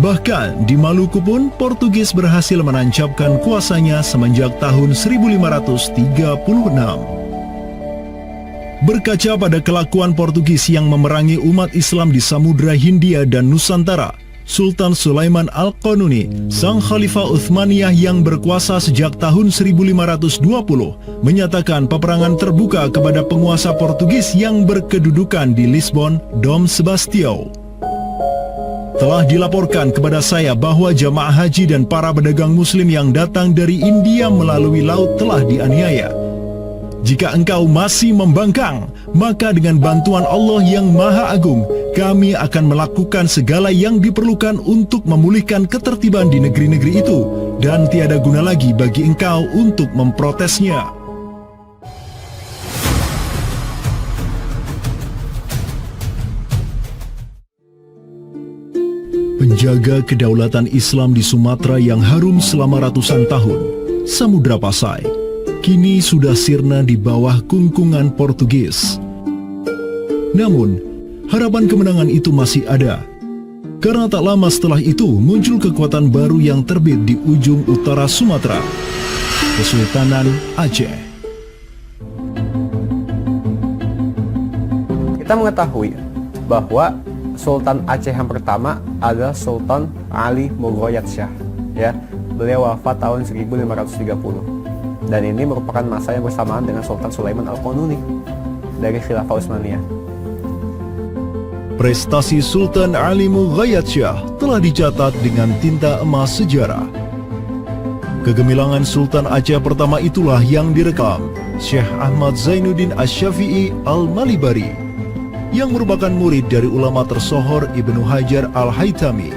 Bahkan di Maluku pun Portugis berhasil menancapkan kuasanya semenjak tahun 1536. Berkaca pada kelakuan Portugis yang memerangi umat Islam di Samudra Hindia dan Nusantara, Sultan Sulaiman Al-Qanuni, sang Khalifah Uthmaniyah yang berkuasa sejak tahun 1520, menyatakan peperangan terbuka kepada penguasa Portugis yang berkedudukan di Lisbon, Dom Sebastião. Telah dilaporkan kepada saya bahwa jamaah haji dan para pedagang muslim yang datang dari India melalui laut telah dianiaya. Jika engkau masih membangkang, maka dengan bantuan Allah yang Maha Agung, kami akan melakukan segala yang diperlukan untuk memulihkan ketertiban di negeri-negeri itu, dan tiada guna lagi bagi engkau untuk memprotesnya. Penjaga kedaulatan Islam di Sumatera yang harum selama ratusan tahun, Samudra Pasai, kini sudah sirna di bawah kungkungan Portugis. Namun, harapan kemenangan itu masih ada. Karena tak lama setelah itu muncul kekuatan baru yang terbit di ujung utara Sumatera, Kesultanan Aceh. Kita mengetahui bahwa Sultan Aceh yang pertama adalah Sultan Ali Mughayat Shah. Ya, beliau wafat tahun 1530. Dan ini merupakan masa yang bersamaan dengan Sultan Sulaiman Al-Qanuni dari Khilafah Utsmaniyah. Prestasi Sultan Ali Mughayat Shah telah dicatat dengan tinta emas sejarah. Kegemilangan Sultan Aceh pertama itulah yang direkam Syekh Ahmad Zainuddin Asy-Syafi'i Al-Malibari, yang merupakan murid dari ulama tersohor Ibnu Hajar Al-Haytami.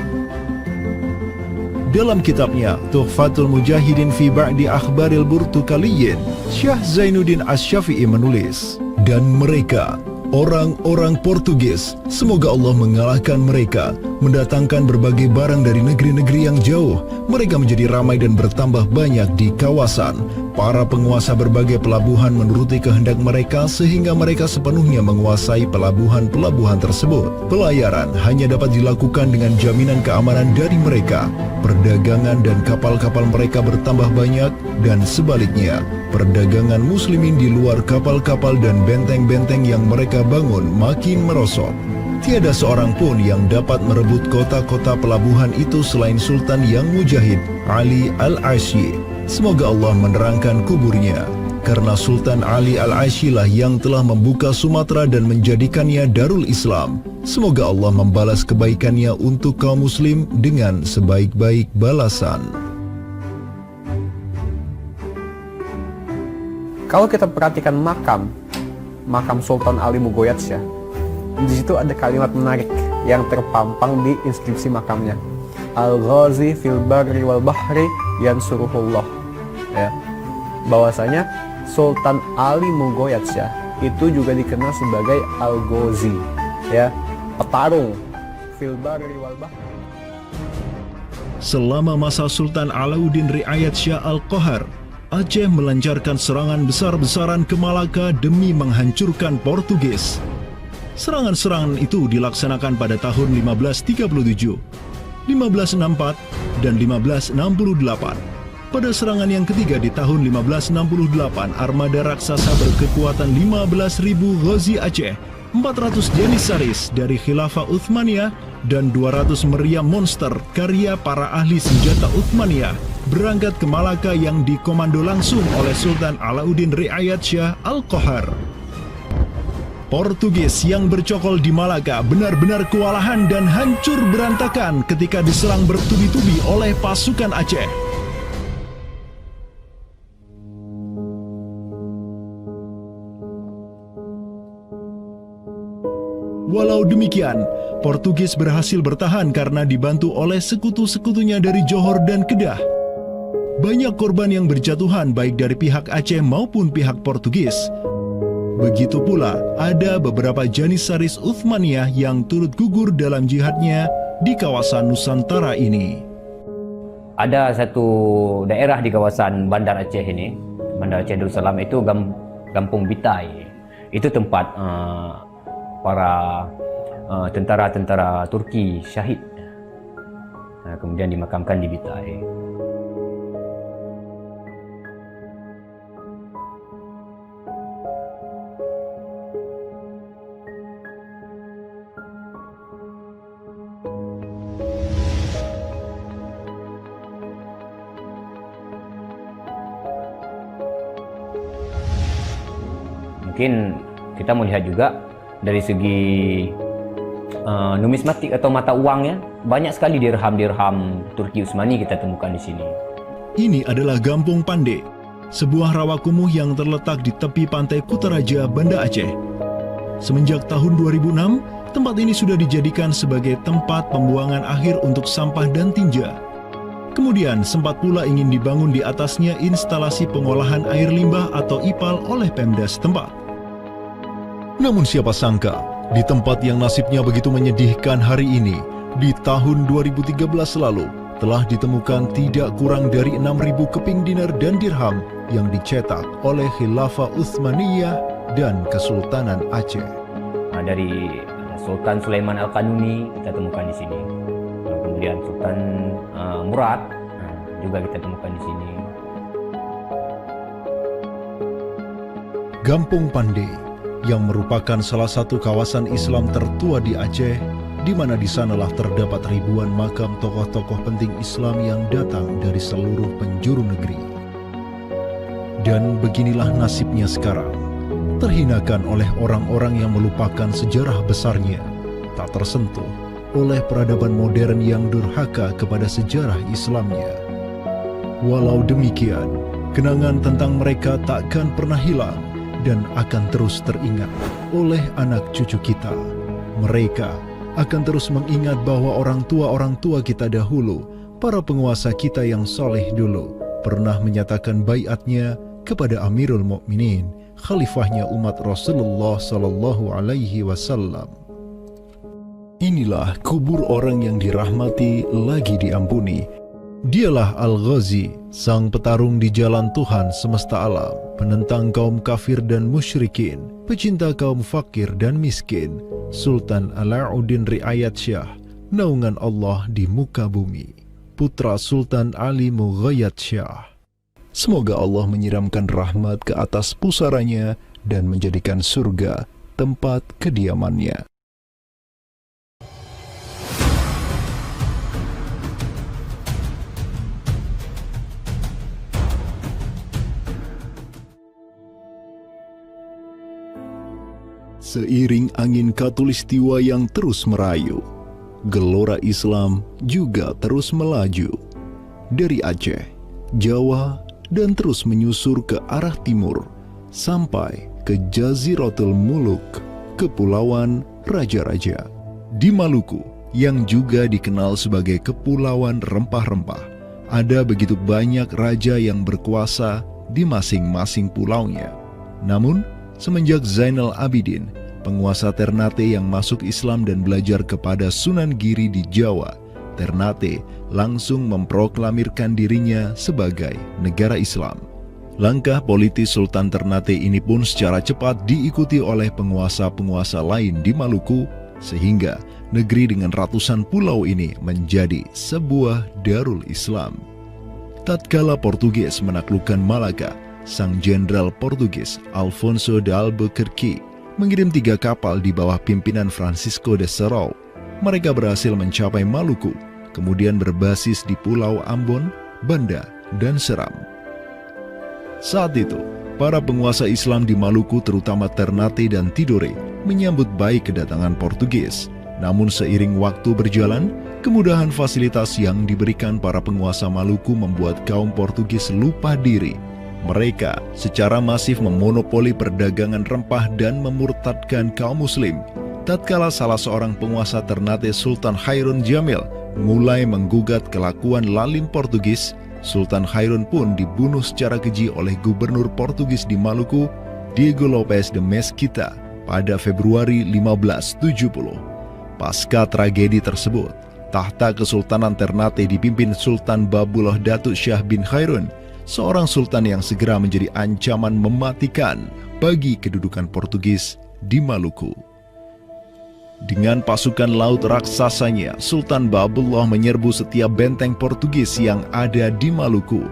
Dalam kitabnya Tuhfatul Mujahidin fi Ba'di Akhbaril Burtukaliyin, Syekh Zainuddin Asy-Syafi'i menulis, dan mereka Orang-orang Portugis, semoga Allah mengalahkan mereka, mendatangkan berbagai barang dari negeri-negeri yang jauh. Mereka menjadi ramai dan bertambah banyak di kawasan. Para penguasa berbagai pelabuhan menuruti kehendak mereka sehingga mereka sepenuhnya menguasai pelabuhan-pelabuhan tersebut. Pelayaran hanya dapat dilakukan dengan jaminan keamanan dari mereka. Perdagangan dan kapal-kapal mereka bertambah banyak dan sebaliknya, perdagangan muslimin di luar kapal-kapal dan benteng-benteng yang mereka bangun makin merosot. Tiada seorang pun yang dapat merebut kota-kota pelabuhan itu selain Sultan yang mujahid, Ali Al-Aisy. Semoga Allah menerangkan kuburnya. Karena Sultan Ali Al-Aisy lah yang telah membuka Sumatera dan menjadikannya Darul Islam. Semoga Allah membalas kebaikannya untuk kaum muslim dengan sebaik-baik balasan. Kalau kita perhatikan makam Sultan Ali Mugoyatsyah, di situ ada kalimat menarik yang terpampang di inskripsi makamnya. Al-Ghazi fil barri wal bahri yansuruhullah. Ya. Bahwasanya Sultan Ali Mugoyatsyah itu juga dikenal sebagai Al-Ghazi, ya, petarung fil barri wal bahri. Selama masa Sultan Alauddin Riayat Shah Al-Qahar, Aceh melancarkan serangan besar-besaran ke Malaka demi menghancurkan Portugis. Serangan-serangan itu dilaksanakan pada tahun 1537, 1564, dan 1568. Pada serangan yang ketiga di tahun 1568, armada raksasa berkekuatan 15.000 Ghazi Aceh, 400 Janissaris dari Khilafah Uthmaniyah, dan 200 meriam monster karya para ahli senjata Uthmaniyah berangkat ke Malaka yang dikomando langsung oleh Sultan Alauddin Riayat Shah Al-Qahar. Portugis yang bercokol di Malaka benar-benar kewalahan dan hancur berantakan ketika diserang bertubi-tubi oleh pasukan Aceh. Walau demikian, Portugis berhasil bertahan karena dibantu oleh sekutu-sekutunya dari Johor dan Kedah. Banyak korban yang berjatuhan baik dari pihak Aceh maupun pihak Portugis. Begitu pula ada beberapa Janissaris Uthmaniyah yang turut gugur dalam jihadnya di kawasan Nusantara ini. Ada satu daerah di kawasan Bandar Aceh ini, Bandar Aceh Darussalam itu Kampung Bitai. Itu tempat para tentara-tentara Turki syahid, kemudian dimakamkan di Bitai. Mungkin kita melihat juga dari segi numismatik atau mata uangnya, banyak sekali dirham-dirham Turki Utsmani kita temukan di sini. Ini adalah Gampung Pande, sebuah rawa kumuh yang terletak di tepi pantai Kutaraja, Banda Aceh. Semenjak tahun 2006, tempat ini sudah dijadikan sebagai tempat pembuangan akhir untuk sampah dan tinja. Kemudian sempat pula ingin dibangun di atasnya instalasi pengolahan air limbah atau IPAL oleh Pemda setempat. Namun siapa sangka, di tempat yang nasibnya begitu menyedihkan hari ini, di tahun 2013 lalu, telah ditemukan tidak kurang dari 6.000 keping dinar dan dirham yang dicetak oleh Khilafah Utsmaniyah dan Kesultanan Aceh. Dari Sultan Sulaiman Al-Qanuni kita temukan di sini. Kemudian Sultan Murad juga kita temukan di sini. Gampung Pande yang merupakan salah satu kawasan Islam tertua di Aceh, di mana di sanalah terdapat ribuan makam tokoh-tokoh penting Islam yang datang dari seluruh penjuru negeri. Dan beginilah nasibnya sekarang, terhinakan oleh orang-orang yang melupakan sejarah besarnya, tak tersentuh oleh peradaban modern yang durhaka kepada sejarah Islamnya. Walau demikian, kenangan tentang mereka takkan pernah hilang dan akan terus teringat oleh anak cucu kita. Mereka akan terus mengingat bahwa orang tua kita dahulu, para penguasa kita yang soleh dulu, pernah menyatakan baiatnya kepada Amirul Mukminin, khalifahnya umat Rasulullah Sallallahu Alaihi Wasallam. Inilah kubur orang yang dirahmati lagi diampuni. Dialah Al-Ghazi, sang petarung di jalan Tuhan semesta alam, penentang kaum kafir dan musyrikin, pecinta kaum fakir dan miskin, Sultan Alauddin Riayat Syah, naungan Allah di muka bumi, putra Sultan Ali Mughayat Syah. Semoga Allah menyiramkan rahmat ke atas pusaranya dan menjadikan surga tempat kediamannya. Seiring angin Katulistiwa yang terus merayu, gelora Islam juga terus melaju dari Aceh, Jawa, dan terus menyusur ke arah timur sampai ke Jaziratul Muluk, Kepulauan Raja-Raja. Di Maluku, yang juga dikenal sebagai Kepulauan Rempah-Rempah, ada begitu banyak raja yang berkuasa di masing-masing pulaunya. Namun, semenjak Zainal Abidin, penguasa Ternate yang masuk Islam dan belajar kepada Sunan Giri di Jawa, Ternate langsung memproklamirkan dirinya sebagai negara Islam. Langkah politis Sultan Ternate ini pun secara cepat diikuti oleh penguasa-penguasa lain di Maluku, sehingga negeri dengan ratusan pulau ini menjadi sebuah darul Islam. Tatkala Portugis menaklukkan Malaka, sang jenderal Portugis Alfonso de Albuquerque mengirim 3 kapal di bawah pimpinan Francisco de Serrao. Mereka berhasil mencapai Maluku, kemudian berbasis di Pulau Ambon, Banda, dan Seram. Saat itu, para penguasa Islam di Maluku terutama Ternate dan Tidore menyambut baik kedatangan Portugis. Namun seiring waktu berjalan, kemudahan fasilitas yang diberikan para penguasa Maluku membuat kaum Portugis lupa diri. Mereka secara masif memonopoli perdagangan rempah dan memurtadkan kaum muslim. Tatkala salah seorang penguasa Ternate, Sultan Hairun Jamil, mulai menggugat kelakuan lalim Portugis, Sultan Hairun pun dibunuh secara keji oleh gubernur Portugis di Maluku, Diego Lopes de Mesquita, pada Februari 1570. Pasca tragedi tersebut, tahta Kesultanan Ternate dipimpin Sultan Babullah Datuk Syah bin Hairun, seorang sultan yang segera menjadi ancaman mematikan bagi kedudukan Portugis di Maluku. Dengan pasukan laut raksasanya, Sultan Babullah menyerbu setiap benteng Portugis yang ada di Maluku.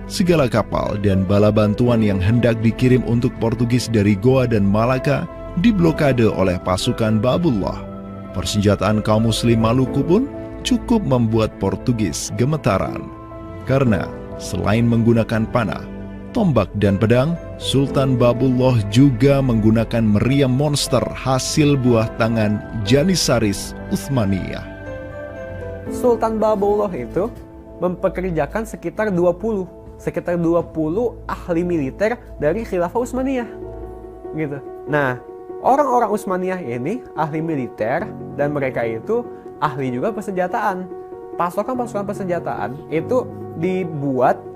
Segala kapal dan bala bantuan yang hendak dikirim untuk Portugis dari Goa dan Malaka diblokade oleh pasukan Babullah. Persenjataan kaum muslim Maluku pun cukup membuat Portugis gemetaran. Karena selain menggunakan panah, tombak, dan pedang, Sultan Babullah juga menggunakan meriam monster hasil buah tangan Janissaris Utsmaniyah. Sultan Babullah itu mempekerjakan sekitar 20 ahli militer dari Khilafah Utsmaniyah. Gitu. Nah, orang-orang Utsmaniyah ini ahli militer dan mereka itu ahli juga persenjataan. Pasukan-pasukan persenjataan itu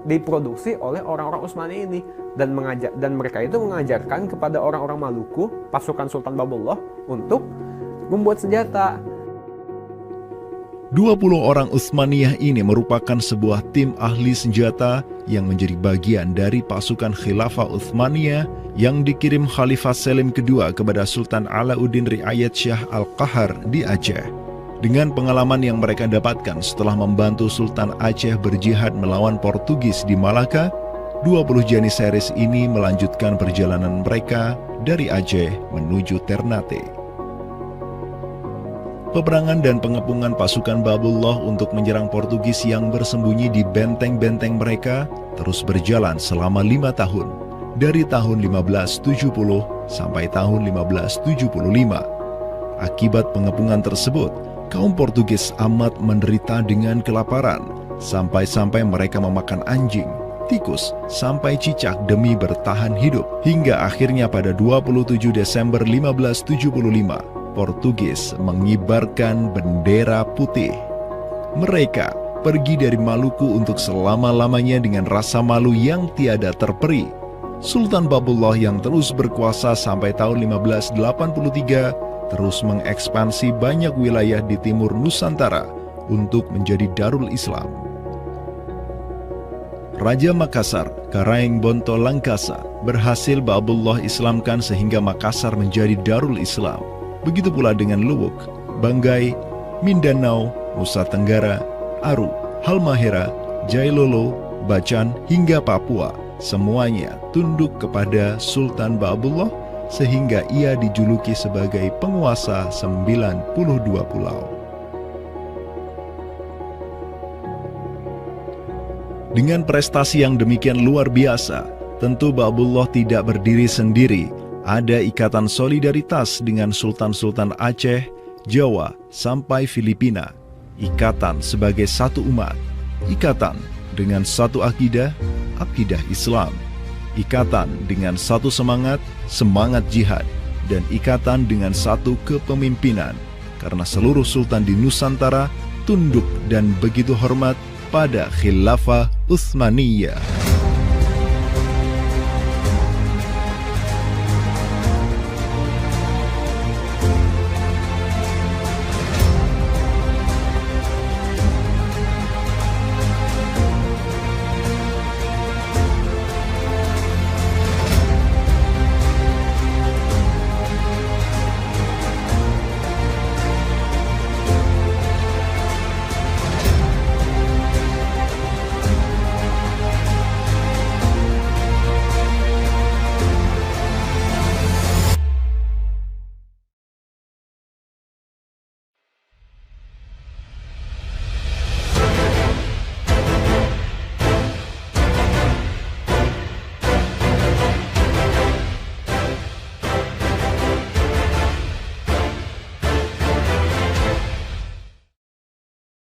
diproduksi oleh orang-orang Utsmani ini dan mereka itu mengajarkan kepada orang-orang Maluku, pasukan Sultan Babullah, untuk membuat senjata. 20 orang Utsmaniyah ini merupakan sebuah tim ahli senjata yang menjadi bagian dari pasukan Khilafah Utsmaniyah yang dikirim Khalifah Selim II kepada Sultan Alauddin Riayat Syah Al-Qahar di Aceh. Dengan pengalaman yang mereka dapatkan setelah membantu Sultan Aceh berjihad melawan Portugis di Malaka, 20 Janissaris ini melanjutkan perjalanan mereka dari Aceh menuju Ternate. Peperangan dan pengepungan pasukan Babullah untuk menyerang Portugis yang bersembunyi di benteng-benteng mereka terus berjalan selama 5 tahun, dari tahun 1570 sampai tahun 1575. Akibat pengepungan tersebut, kaum Portugis amat menderita dengan kelaparan, sampai-sampai mereka memakan anjing, tikus, sampai cicak demi bertahan hidup. Hingga akhirnya pada 27 Desember 1575, Portugis mengibarkan bendera putih. Mereka pergi dari Maluku untuk selama-lamanya dengan rasa malu yang tiada terperi. Sultan Babullah yang terus berkuasa sampai tahun 1583 terus mengekspansi banyak wilayah di timur Nusantara untuk menjadi Darul Islam. Raja Makassar, Karaeng Bonto Langkasa, berhasil Babullah Islamkan sehingga Makassar menjadi Darul Islam. Begitu pula dengan Luwuk, Banggai, Mindanao, Nusa Tenggara, Aru, Halmahera, Jailolo, Bacan, hingga Papua. Semuanya tunduk kepada Sultan Babullah sehingga ia dijuluki sebagai penguasa 92 pulau. Dengan prestasi yang demikian luar biasa, tentu Babullah tidak berdiri sendiri. Ada ikatan solidaritas dengan sultan-sultan Aceh, Jawa, sampai Filipina. Ikatan sebagai satu umat. Ikatan dengan satu akidah, akidah Islam. Ikatan dengan satu semangat, semangat jihad. Dan ikatan dengan satu kepemimpinan. Karena seluruh sultan di Nusantara tunduk dan begitu hormat pada Khilafah Utsmaniyah.